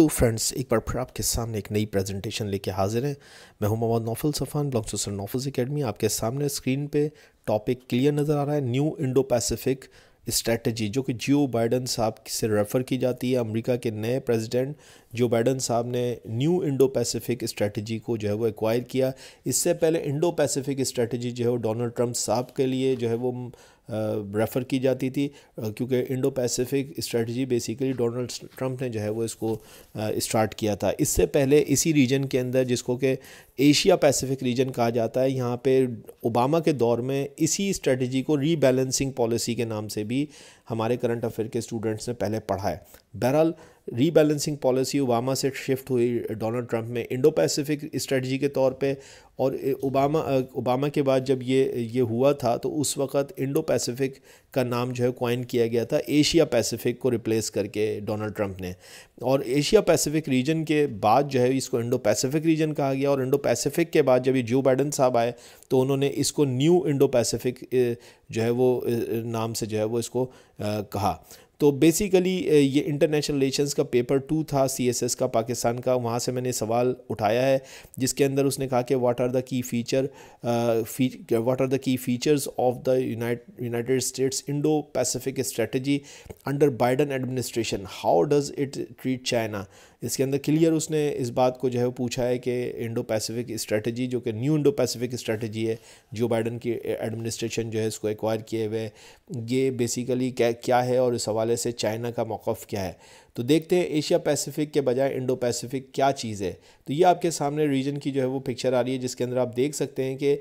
तो फ्रेंड्स, एक बार फिर आपके सामने एक नई प्रेजेंटेशन लेके हाजिर हैं। मैं हूं Mohammad Naufal Safan, belongs to sir Naufal's academy. आपके सामने स्क्रीन पे टॉपिक क्लियर नज़र आ रहा है, न्यू इंडो पैसिफिक स्ट्रेटजी, जो कि जो बाइडन साहब से रेफ़र की जाती है। अमेरिका के नए प्रेसिडेंट जो बाइडन साहब ने न्यू इंडो पैसिफिक स्ट्रेटजी को जो है वो एक्वायर किया। इससे पहले इंडो पैसिफिक स्ट्रेटजी जो है वो डोनाल्ड ट्रंप साहब के लिए जो है वो रेफ़र की जाती थी, क्योंकि Indo Pacific strategy basically Donald Trump ने जो है वो इसको स्टार्ट किया था। इससे पहले इसी रीजन के अंदर, जिसको कि एशिया पैसिफिक रीजन कहा जाता है, यहाँ पे ओबामा के दौर में इसी स्ट्रेटजी को रीबैलेंसिंग पॉलिसी के नाम से भी हमारे करंट अफेयर के स्टूडेंट्स ने पहले पढ़ा है। बहरहाल रीबैलेंसिंग पॉलिसी ओबामा से शिफ्ट हुई डोनाल्ड ट्रंप में इंडो पैसिफिक स्ट्रेटजी के तौर पे, और ओबामा के बाद जब ये हुआ था तो उस वक़्त इंडो पैसिफिक का नाम जो है कॉइन किया गया था एशिया पैसिफिक को रिप्लेस करके डोनाल्ड ट्रंप ने। और एशिया पैसिफिक रीजन के बाद जो है इसको इंडो पैसिफिक रीजन कहा गया, और इंडो पैसिफिक के बाद जब ये जो बाइडन साहब आए तो उन्होंने इसको न्यू इंडो पैसिफिक जो है वो नाम से जो है वो इसको कहा। तो बेसिकली ये इंटरनेशनल रिलेशंस का पेपर 2 था CSS का पाकिस्तान का, वहाँ से मैंने सवाल उठाया है, जिसके अंदर उसने कहा कि what are the key features of the United States Indo Pacific strategy under Biden administration, how does it treat China. इसके अंदर क्लियर उसने इस बात को जो है पूछा है कि इंडो पैसिफिक स्ट्रेटजी, जो कि न्यू इंडो पैसिफिक स्ट्रेटजी है, जो बाइडन की एडमिनिस्ट्रेशन जो है इसको एक्वायर किए हुए, ये बेसिकली क्या है और इस हवाले से चाइना का मौक़िफ़ क्या है। तो देखते हैं एशिया पैसिफिक के बजाय इंडो पैसिफिक क्या चीज़ है। तो ये आपके सामने रीजन की जो है वो पिक्चर आ रही है, जिसके अंदर आप देख सकते हैं कि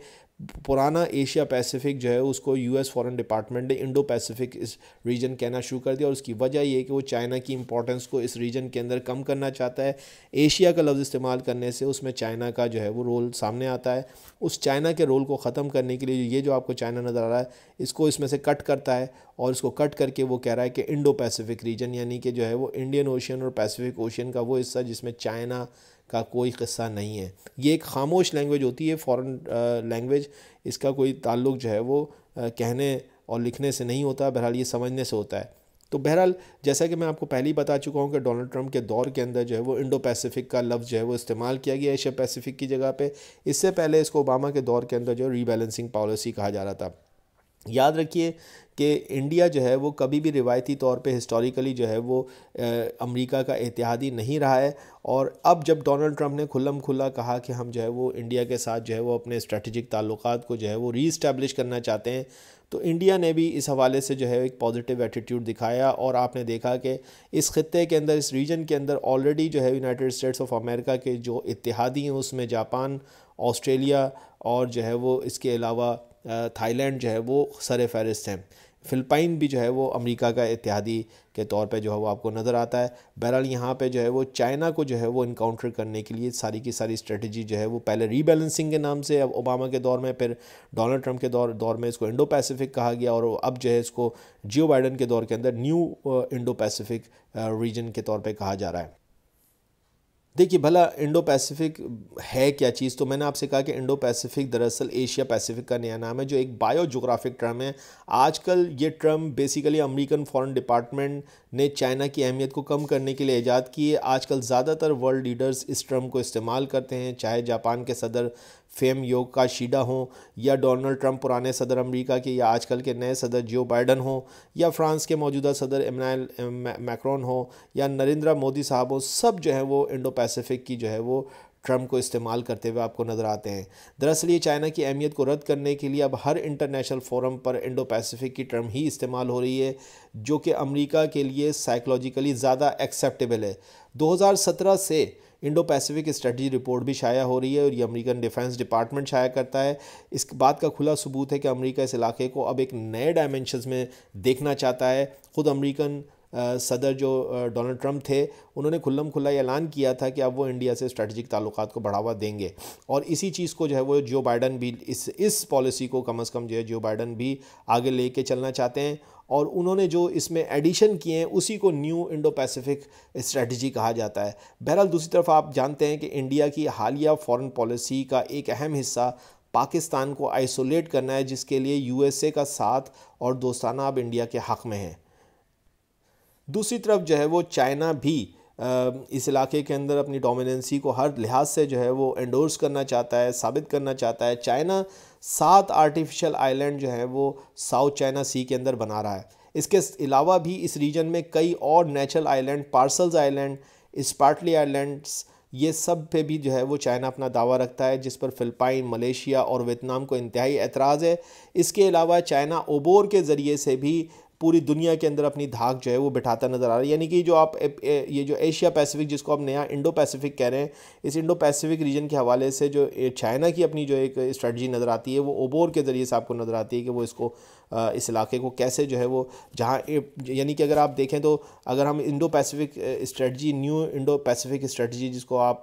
पुराना एशिया पैसिफिक जो है उसको US फॉरेन डिपार्टमेंट ने इंडो पैसिफिक इस रीजन कहना शुरू कर दिया, और उसकी वजह ये है कि वो चाइना की इंपॉर्टेंस को इस रीजन के अंदर कम करना चाहता है। एशिया का लफ्ज़ इस्तेमाल करने से उसमें चाइना का जो है वो रोल सामने आता है। उस चाइना के रोल को ख़त्म करने के लिए ये जो आपको चाइना नज़र आ रहा है, इसको इसमें से कट करता है, और इसको कट करके वो कह रहा है कि इंडो पैसिफिक रीजन, यानी कि जो है वो इंडियन ओशियन और पैसिफिक ओशियन का वो हिस्सा जिसमें चाइना का कोई क़िस्सा नहीं है। ये एक खामोश लैंग्वेज होती है, फॉरेन लैंग्वेज, इसका कोई ताल्लुक़ जो है वो कहने और लिखने से नहीं होता, बहरहाल ये समझने से होता है। तो बहरहाल जैसा कि मैं आपको पहले ही बता चुका हूँ कि डोनाल्ड ट्रंप के दौर के अंदर जो है वो इंडो पैसिफिक का लफ्ज़ जो है वो इस्तेमाल किया गया एशिया पैसिफिक की जगह पे। इससे पहले इसको ओबामा के दौर के अंदर जो रीबैलेंसिंग पॉलिसी कहा जा रहा था। याद रखिए कि इंडिया जो है वो कभी भी रिवायती तौर पे हिस्टोरिकली जो है वो अमेरिका का इत्तेहादी नहीं रहा है, और अब जब डोनाल्ड ट्रंप ने खुल्लम खुल्ला कहा कि हम जो है वो इंडिया के साथ जो है वो अपने स्ट्रेटजिक ताल्लुकात को जो है वो रीइस्टेब्लिश करना चाहते हैं, तो इंडिया ने भी इस हवाले से जो है एक पॉजिटिव एटीट्यूड दिखाया। और आपने देखा कि इस खित्ते के अंदर, इस रीजन के अंदर ऑलरेडी जो है यूनाइटेड स्टेट्स ऑफ अमेरिका के जो इत्तेहादी हैं उसमें जापान, ऑस्ट्रेलिया और जो है वो इसके अलावा थाईलैंड जो है वो सर फहरिस्त हैं। फ़िलिपाइन भी जो है वो अमेरिका का इत्तेहादी के तौर पे जो है वो आपको नज़र आता है। बहरहाल यहाँ पे जो है वो चाइना को जो है वो इनकाउंटर करने के लिए सारी की सारी स्ट्रेटजी जो है वो पहले रीबैलेंसिंग के नाम से ओबामा के दौर में, फिर डोनाल्ड ट्रंप के दौर में इसको इंडो पैसिफिक कहा गया, और अब जो है इसको जो बाइडन के दौर के अंदर न्यू इंडो पैसिफिक रीजन के तौर पर कहा जा रहा है। देखिए भला इंडो पैसिफिक है क्या चीज़। तो मैंने आपसे कहा कि इंडो पैसिफिक दरअसल एशिया पैसिफिक का नया नाम है, जो एक बायोजोग्राफिक टर्म है। आजकल ये term basically American foreign department ने चाइना की अहमियत को कम करने के लिए ईजाद की है। आजकल ज़्यादातर वर्ल्ड लीडर्स इस टर्म को इस्तेमाल करते हैं, चाहे जापान के सदर फेम योशिहिडे हों, या डोनाल्ड ट्रंप पुराने सदर अमेरिका के, या आजकल के नए सदर जो बाइडन हों, या फ्रांस के मौजूदा सदर इमैनुअल मैक्रोन हो, या नरेंद्र मोदी साहब हो, सब जो है वो इंडो पैसिफिक की जो है वो ट्रम्प को इस्तेमाल करते हुए आपको नज़र आते हैं। दरअसल ये चाइना की अहमियत को रद्द करने के लिए अब हर इंटरनेशनल फोरम पर इंडो पैसिफिक की टर्म ही इस्तेमाल हो रही है, जो कि अमेरिका के लिए साइकोलॉजिकली ज़्यादा एक्सेप्टेबल है। 2017 से इंडो पैसिफिक स्ट्रेटजी रिपोर्ट भी शाया हो रही है, और ये अमेरिकन डिफेंस डिपार्टमेंट शाया करता है। इस बात का खुला सबूत है कि अमेरिका इस इलाके को अब एक नए डायमेंशंस में देखना चाहता है। ख़ुद अमेरिकन सदर जो डोनाल्ड ट्रंप थे, उन्होंने खुल्लम खुल्ला ऐलान किया था कि अब वो इंडिया से स्ट्रेटजिक ताल्लुकात को बढ़ावा देंगे, और इसी चीज़ को जो है वो जो बाइडन भी इस पॉलिसी को कम से कम जो है जो बाइडन भी आगे लेके चलना चाहते हैं, और उन्होंने जो इसमें एडिशन किए हैं उसी को न्यू इंडो पैसिफिक स्ट्रेटजी कहा जाता है। बहरहाल दूसरी तरफ आप जानते हैं कि इंडिया की हालिया फॉरेन पॉलिसी का एक अहम हिस्सा पाकिस्तान को आइसोलेट करना है, जिसके लिए USA का साथ और दोस्ताना अब इंडिया के हक़ में है। दूसरी तरफ जो है वो चाइना भी इस इलाके के अंदर अपनी डोमिनेंसी को हर लिहाज से जो है वो एंडोर्स करना चाहता है, साबित करना चाहता है। चाइना 7 आर्टिफिशियल आइलैंड जो है वो साउथ चाइना सी के अंदर बना रहा है। इसके अलावा भी इस रीजन में कई और natural island, parcels island, Spratly islands, ये सब पे भी जो है वो चाइना अपना दावा रखता है, जिस पर फिलिपाइन, मलेशिया और वियतनाम को इंतहाई एतराज़ है। इसके अलावा चाइना ओबोर के ज़रिए से भी पूरी दुनिया के अंदर अपनी धाक जो है वो बिठाता नज़र आ रहा है। यानी कि जो आप ये जो एशिया पैसिफिक, जिसको आप नया इंडो पैसिफिक कह रहे हैं, इस इंडो पैसिफिक रीजन के हवाले से जो चाइना की अपनी जो एक स्ट्रेटजी नज़र आती है वो ओबोर के ज़रिए से आपको नज़र आती है कि वो इसको इस इलाके को कैसे जो है वो जहाँ यानी कि अगर आप देखें तो अगर हम Indo Pacific strategy, new Indo Pacific strategy जिसको आप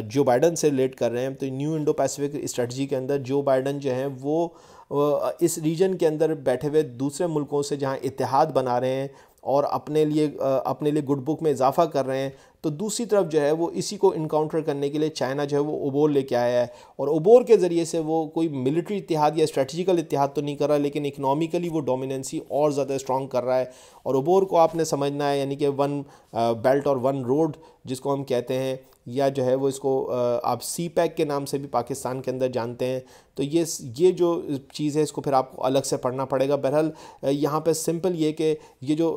जो बाइडन से रिलेट कर रहे हैं, तो न्यू इंडो पैसिफिक स्ट्रेटजी के अंदर जो बाइडन जो हैं वो इस रीजन के अंदर बैठे हुए दूसरे मुल्कों से जहां इत्तेहाद बना रहे हैं और अपने लिए गुड बुक में इजाफा कर रहे हैं, तो दूसरी तरफ जो है वो इसी को इनकाउंटर करने के लिए चाइना जो है वो ओबोर लेके आया है। और ओबोर के ज़रिए से वो कोई मिलिट्री इत्तेहाद या स्ट्रेटजिकल इत्तेहाद तो नहीं कर रहा, लेकिन इकनॉमिकली वो डोमिनेंसी और ज़्यादा स्ट्रॉन्ग कर रहा है। और ओबोर को आपने समझना है, यानी कि वन बेल्ट और वन रोड जिसको हम कहते हैं, या जो है वो इसको आप सी पैक के नाम से भी पाकिस्तान के अंदर जानते हैं। तो ये जो चीज़ है इसको फिर आपको अलग से पढ़ना पड़ेगा। बहरहाल यहाँ पे सिंपल ये कि ये जो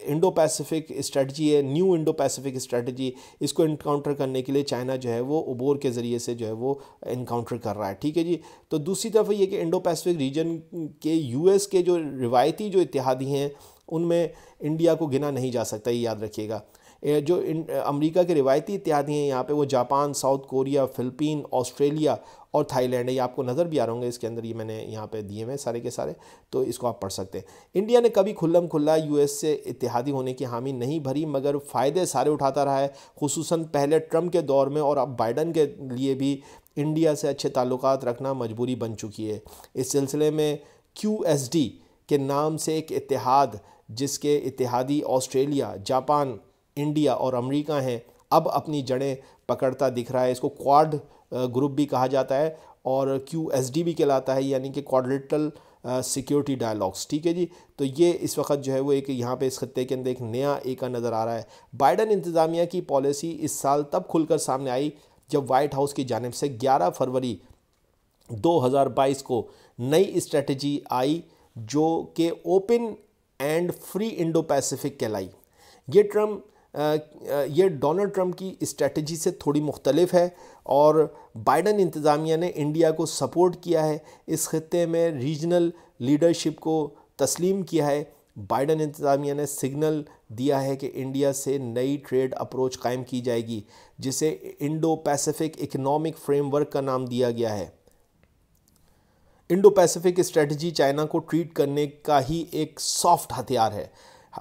इंडो पैसिफिक स्ट्रेटजी है, न्यू इंडो पैसिफिक स्ट्रेटजी, इसको इनकाउंटर करने के लिए चाइना जो है वो ओबोर के ज़रिए से जो है वो इनकाउंटर कर रहा है। ठीक है जी। तो दूसरी तरफ ये कि इंडो पैसिफिक रीजन के यूएस के जो रिवायती जो इत्तेहादी हैं उनमें इंडिया को गिना नहीं जा सकता, ये याद रखिएगा। जो अमेरिका के रिवायती इत्तेहादी हैं यहाँ पे वो जापान, साउथ कोरिया, फ़िलिपीन, ऑस्ट्रेलिया और थाईलैंड है। ये आपको नज़र भी आ रहे होंगे इसके अंदर, ये मैंने यहाँ पे दिए हुए सारे के सारे, तो इसको आप पढ़ सकते हैं। इंडिया ने कभी खुल्लम खुल्ला यूएस से इत्तेहादी होने की हामी नहीं भरी, मगर फ़ायदे सारे उठाता रहा है, खुसूसन पहले ट्रम्प के दौर में, और अब बाइडन के लिए भी इंडिया से अच्छे ताल्लुकात रखना मजबूरी बन चुकी है। इस सिलसिले में QSD के नाम से एक इत्तेहाद, जिसके इत्तेहादी ऑस्ट्रेलिया, जापान, इंडिया और अमेरिका हैं, अब अपनी जड़ें पकड़ता दिख रहा है। इसको क्वाड ग्रुप भी कहा जाता है और QSD भी कहलाता है, यानी कि क्वाड्रिलेटरल सिक्योरिटी डायलॉग्स। ठीक है जी। तो ये इस वक्त जो है वो एक यहाँ पे इस खत्ते के अंदर एक नया एका नज़र आ रहा है। बाइडन इंतज़ामिया की पॉलिसी इस साल तब खुलकर सामने आई जब वाइट हाउस की जानिब से 11 फरवरी 2022 को नई स्ट्रेटजी आई, जो कि open and free Indo Pacific कहलाई। ये डोनाल्ड ट्रंप की स्ट्रेटजी से थोड़ी मुख्तलिफ है और बाइडन इंतज़ामिया ने इंडिया को सपोर्ट किया है, इस खत्ते में रीजनल लीडरशिप को तस्लीम किया है। बाइडन इंतज़ामिया ने सिग्नल दिया है कि इंडिया से नई ट्रेड अप्रोच कायम की जाएगी, जिसे इंडो पैसिफिक इकनॉमिक फ्रेमवर्क का नाम दिया गया है। इंडो पैसिफिक स्ट्रेटजी चाइना को ट्रीट करने का ही एक सॉफ्ट हथियार है।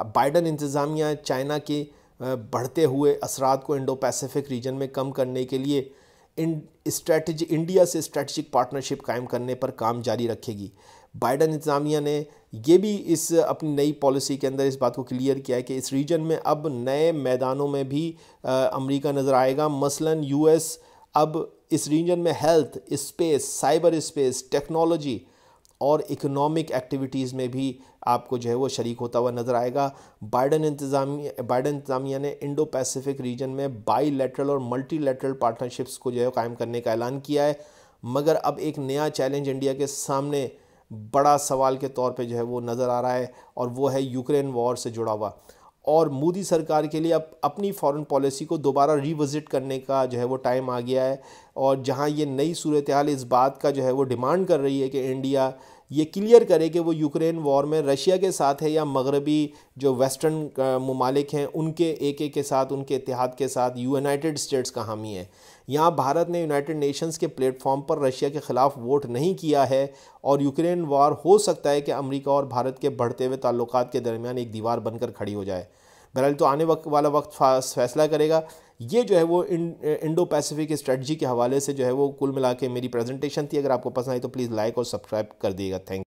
बाइडन इंतज़ामिया चाइना के बढ़ते हुए असरात को इंडो पैसिफिक रीजन में कम करने के लिए इंडिया से स्ट्रेटजिक पार्टनरशिप कायम करने पर काम जारी रखेगी। बाइडन इंतज़ामिया ने ये भी इस अपनी नई पॉलिसी के अंदर इस बात को क्लियर किया है कि इस रीजन में अब नए मैदानों में भी अमेरिका नज़र आएगा। मसलन यूएस अब इस रीजन में health, space, cyber space, technology और इकोनॉमिक एक्टिविटीज़ में भी आपको जो है वो शरीक होता हुआ नज़र आएगा। बाइडन इंतज़ामिया ने इंडो पैसिफिक रीजन में बाईलैटरल और मल्टीलैटरल पार्टनरशिप्स को जो है कायम करने का ऐलान किया है, मगर अब एक नया चैलेंज इंडिया के सामने बड़ा सवाल के तौर पे जो है वो नज़र आ रहा है, और वो है यूक्रेन वॉर से जुड़ा हुआ। और मोदी सरकार के लिए अब अपनी फॉरेन पॉलिसी को दोबारा रिविज़िट करने का जो है वो टाइम आ गया है, और जहां ये नई सूरत हाल इस बात का जो है वो डिमांड कर रही है कि इंडिया ये क्लियर करे कि वो यूक्रेन वॉर में रशिया के साथ है या मगरबी जो वेस्टर्न ममालिक हैं उनके एक के साथ, उनके इत्तेहाद के साथ यूनाइटेड स्टेट्स का हामी है। यहाँ भारत ने यूनाइटेड नेशंस के प्लेटफॉर्म पर रशिया के ख़िलाफ़ वोट नहीं किया है, और यूक्रेन वॉर हो सकता है कि अमेरिका और भारत के बढ़ते हुए ताल्लुकात के दरमियान एक दीवार बनकर खड़ी हो जाए। बहरहाल तो आने वाला वक्त फैसला करेगा। ये जो है वो इंडो पैसिफिक स्ट्रेटजी के हवाले से जो है वो कुल मिला के मेरी प्रेजेंटेशन थी। अगर आपको पसंद आई तो प्लीज़ लाइक और सब्सक्राइब कर दिएगा। थैंक